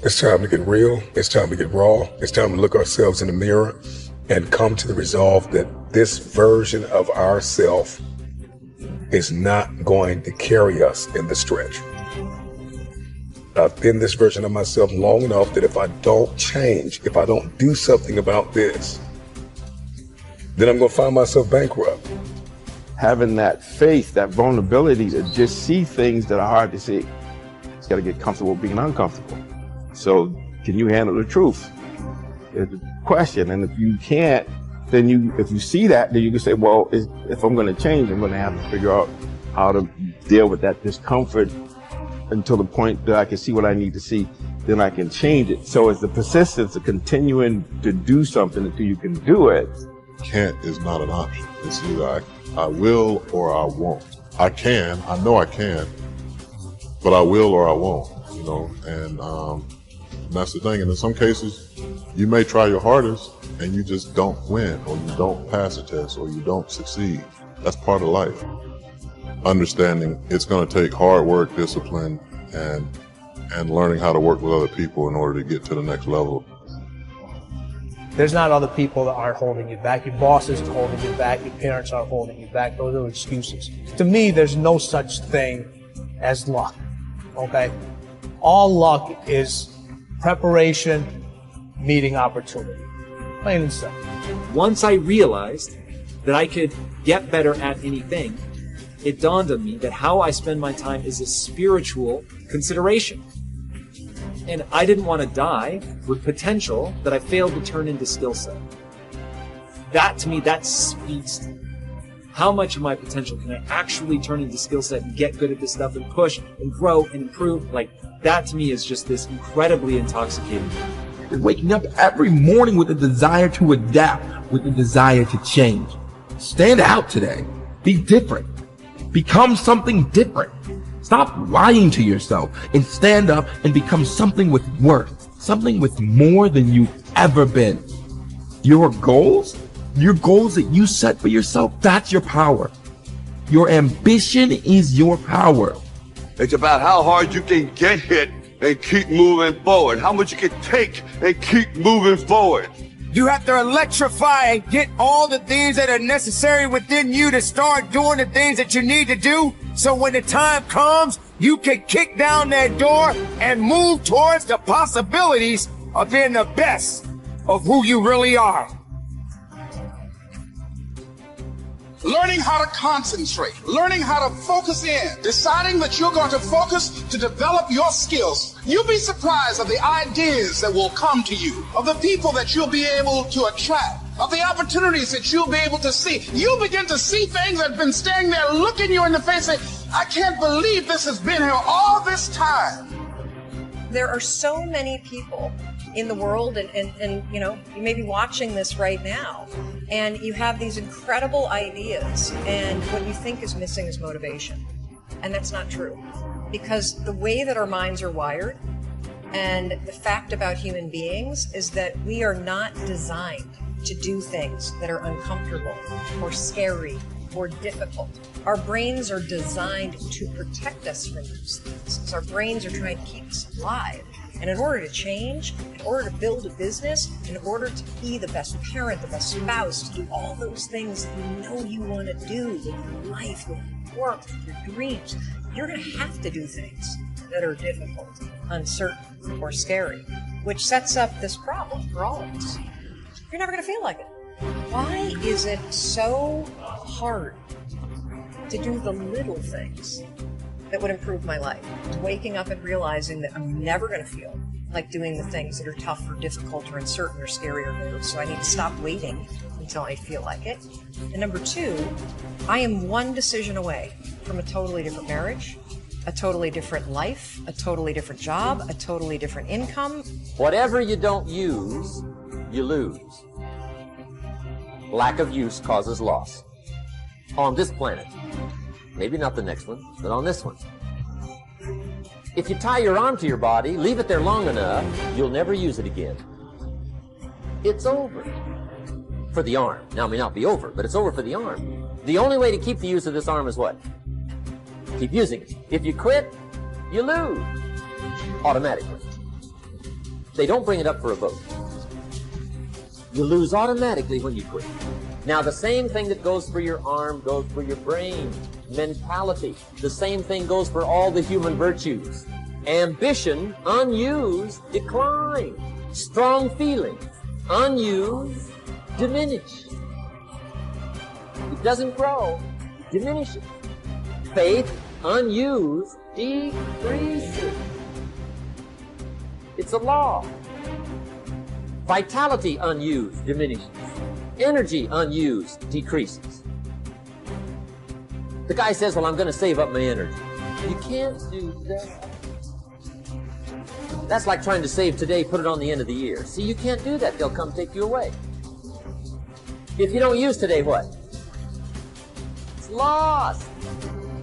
It's time to get real. It's time to get raw. It's time to look ourselves in the mirror and come to the resolve that this version of ourself is not going to carry us in the stretch. I've been this version of myself long enough that if I don't change, if I don't do something about this, then I'm going to find myself bankrupt. Having that faith, that vulnerability to just see things that are hard to see. It's got to get comfortable being uncomfortable. So can you handle the truth? It's a question. And if you can't, then if you see that, then you can say, well, if I'm going to change, I'm going to have to figure out how to deal with that discomfort until the point that I can see what I need to see, then I can change it. So it's the persistence of continuing to do something until you can do it. Can't is not an option. It's either I will or I won't. I know I can, but I will or I won't, you know, and that's the thing. And in some cases, you may try your hardest and you just don't win, or you don't pass a test, or you don't succeed. That's part of life. Understanding it's going to take hard work, discipline, and learning how to work with other people in order to get to the next level. There's not other people that aren't holding you back. Your boss isn't holding you back. Your parents aren't holding you back. Those are excuses. To me, there's no such thing as luck, okay? All luck is preparation meeting opportunity, plain and simple. Once I realized that I could get better at anything, it dawned on me that how I spend my time is a spiritual consideration. And I didn't want to die with potential that I failed to turn into skill set. That, to me, that speaks to how much of my potential can I actually turn into skill set and get good at this stuff and push and grow and improve. Like, that to me is just this incredibly intoxicating. Waking up every morning with a desire to adapt, with a desire to change. Stand out today. Be different. Become something different. Stop lying to yourself and stand up and become something with worth, something with more than you've ever been. Your goals that you set for yourself, that's your power. Your ambition is your power. It's about how hard you can get hit and keep moving forward, how much you can take and keep moving forward. You have to electrify and get all the things that are necessary within you to start doing the things that you need to do. So when the time comes, you can kick down that door and move towards the possibilities of being the best of who you really are. Learning how to concentrate, learning how to focus in, deciding that you're going to focus to develop your skills. You'll be surprised of the ideas that will come to you, of the people that you'll be able to attract, of the opportunities that you'll be able to see. You'll begin to see things that have been staying there looking you in the face and say, I can't believe this has been here all this time. There are so many people in the world, and you know, you may be watching this right now, and you have these incredible ideas, and what you think is missing is motivation. And that's not true. Because the way that our minds are wired, and the fact about human beings, is that we are not designed to do things that are uncomfortable or scary or difficult. Our brains are designed to protect us from those things. So our brains are trying to keep us alive. And in order to change, in order to build a business, in order to be the best parent, the best spouse, to do all those things that you know you want to do with your life, with your work, with your dreams, you're going to have to do things that are difficult, uncertain, or scary, which sets up this problem for all of us. You're never going to feel like it. Why is it so hard to do the little things that would improve my life? Waking up and realizing that I'm never going to feel like doing the things that are tough or difficult or uncertain or scary or new. So I need to stop waiting until I feel like it. And number two, I am one decision away from a totally different marriage, a totally different life, a totally different job, a totally different income. Whatever you don't use, you lose. Lack of use causes loss. On this planet. Maybe not the next one, but on this one. If you tie your arm to your body, leave it there long enough, you'll never use it again. It's over. For the arm. Now, it may not be over, but it's over for the arm. The only way to keep the use of this arm is what? Keep using it. If you quit, you lose. Automatically. They don't bring it up for a vote. You lose automatically when you quit. Now, the same thing that goes for your arm goes for your brain, mentality. The same thing goes for all the human virtues. Ambition, unused, decline. Strong feelings, unused, diminish. It doesn't grow, it diminishes. Faith, unused, decreases. It's a law. Vitality, unused, diminishes. Energy, unused, decreases. The guy says, well, I'm going to save up my energy. You can't do that. That's like trying to save today, put it on the end of the year. See, you can't do that. They'll come take you away. If you don't use today, what? It's lost.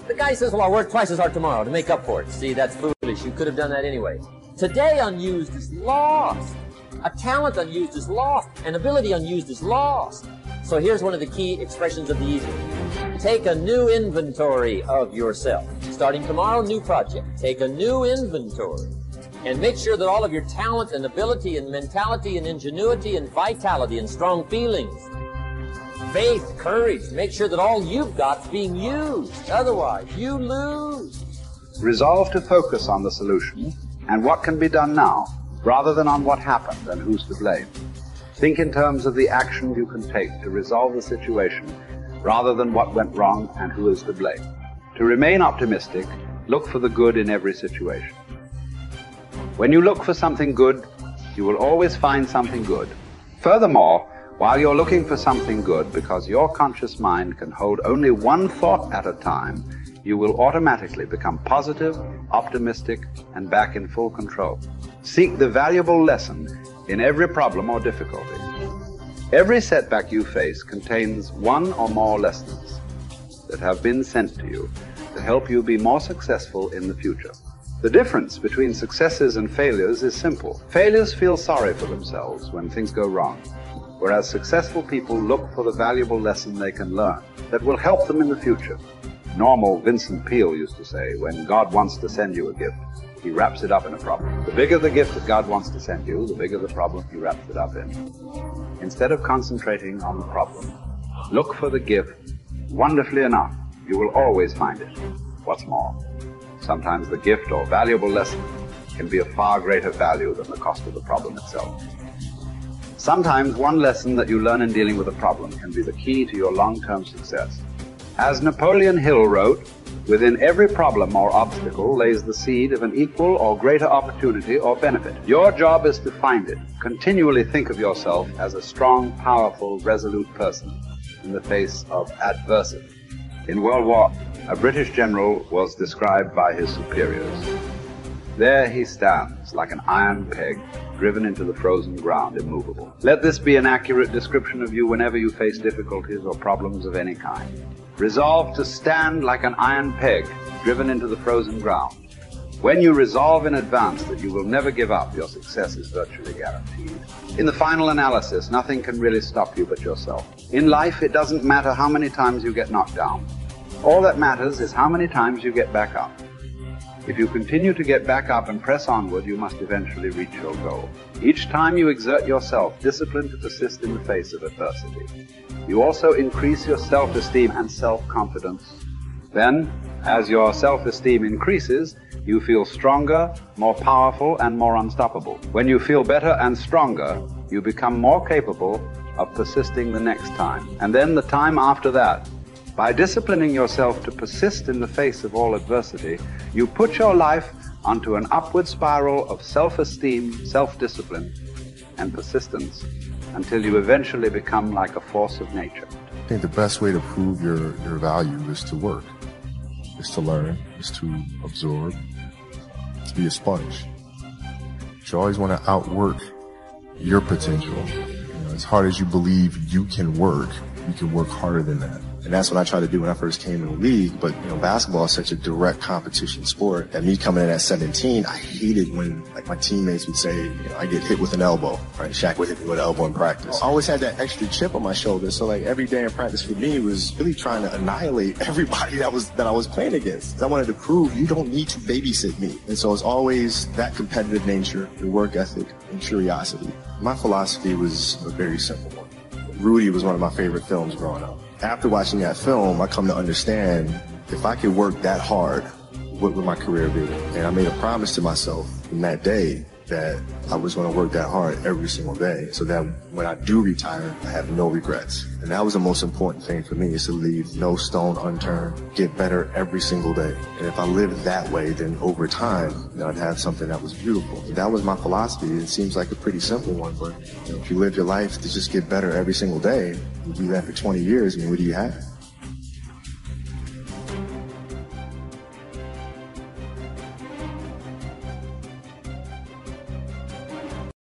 The guy says, well, I'll work twice as hard tomorrow to make up for it. See, that's foolish. You could have done that anyway. Today unused is lost. A talent unused is lost. An ability unused is lost. So here's one of the key expressions of the evening. Take a new inventory of yourself. Starting tomorrow, new project. Take a new inventory. And make sure that all of your talent and ability and mentality and ingenuity and vitality and strong feelings, faith, courage, make sure that all you've got is being used. Otherwise, you lose. Resolve to focus on the solution and what can be done now, rather than on what happened and who's to blame. Think in terms of the actions you can take to resolve the situation, rather than what went wrong and who is to blame. To remain optimistic, look for the good in every situation. When you look for something good, you will always find something good. Furthermore, while you're looking for something good, because your conscious mind can hold only one thought at a time, you will automatically become positive, optimistic, and back in full control. Seek the valuable lesson in every problem or difficulty. Every setback you face contains one or more lessons that have been sent to you to help you be more successful in the future. The difference between successes and failures is simple. Failures feel sorry for themselves when things go wrong, whereas successful people look for the valuable lesson they can learn that will help them in the future. Normal Vincent Peale used to say, when God wants to send you a gift, he wraps it up in a problem. The bigger the gift that God wants to send you, the bigger the problem he wraps it up in. Instead of concentrating on the problem, look for the gift. Wonderfully enough, you will always find it. What's more, sometimes the gift or valuable lesson can be of far greater value than the cost of the problem itself. Sometimes one lesson that you learn in dealing with a problem can be the key to your long-term success. As Napoleon Hill wrote, within every problem or obstacle lays the seed of an equal or greater opportunity or benefit. Your job is to find it. Continually think of yourself as a strong, powerful, resolute person in the face of adversity. In World War, a British general was described by his superiors. There he stands like an iron peg, driven into the frozen ground, immovable. Let this be an accurate description of you whenever you face difficulties or problems of any kind. Resolve to stand like an iron peg, driven into the frozen ground. When you resolve in advance that you will never give up, your success is virtually guaranteed. In the final analysis, nothing can really stop you but yourself. In life, it doesn't matter how many times you get knocked down. All that matters is how many times you get back up. If you continue to get back up and press onward, you must eventually reach your goal. Each time you exert yourself, discipline to persist in the face of adversity, you also increase your self-esteem and self-confidence. Then, as your self-esteem increases, you feel stronger, more powerful, and more unstoppable. When you feel better and stronger, you become more capable of persisting the next time, and then the time after that. By disciplining yourself to persist in the face of all adversity, you put your life onto an upward spiral of self-esteem, self-discipline, and persistence until you eventually become like a force of nature. I think the best way to prove your value is to work, is to learn, is to absorb, to be a sponge. You always want to outwork your potential. As hard as you believe you can work harder than that. And that's what I tried to do when I first came in the league. But, you know, basketball is such a direct competition sport that me coming in at 17, I hated when, like, my teammates would say, you know, I get hit with an elbow, right? Shaq would hit me with an elbow in practice. I always had that extra chip on my shoulder. So, like, every day in practice for me was really trying to annihilate everybody that I was playing against. I wanted to prove you don't need to babysit me. And so it's always that competitive nature, the work ethic, and curiosity. My philosophy was a very simple one. Rudy was one of my favorite films growing up. After watching that film, I come to understand if I could work that hard, what would my career be? And I made a promise to myself in that day that I was going to work that hard every single day so that when I do retire, I have no regrets. And that was the most important thing for me, is to leave no stone unturned, get better every single day. And if I lived that way, then over time, you know, I'd have something that was beautiful. And that was my philosophy. It seems like a pretty simple one, but you know, if you live your life to just get better every single day, you do that for 20 years, I mean, what do you have?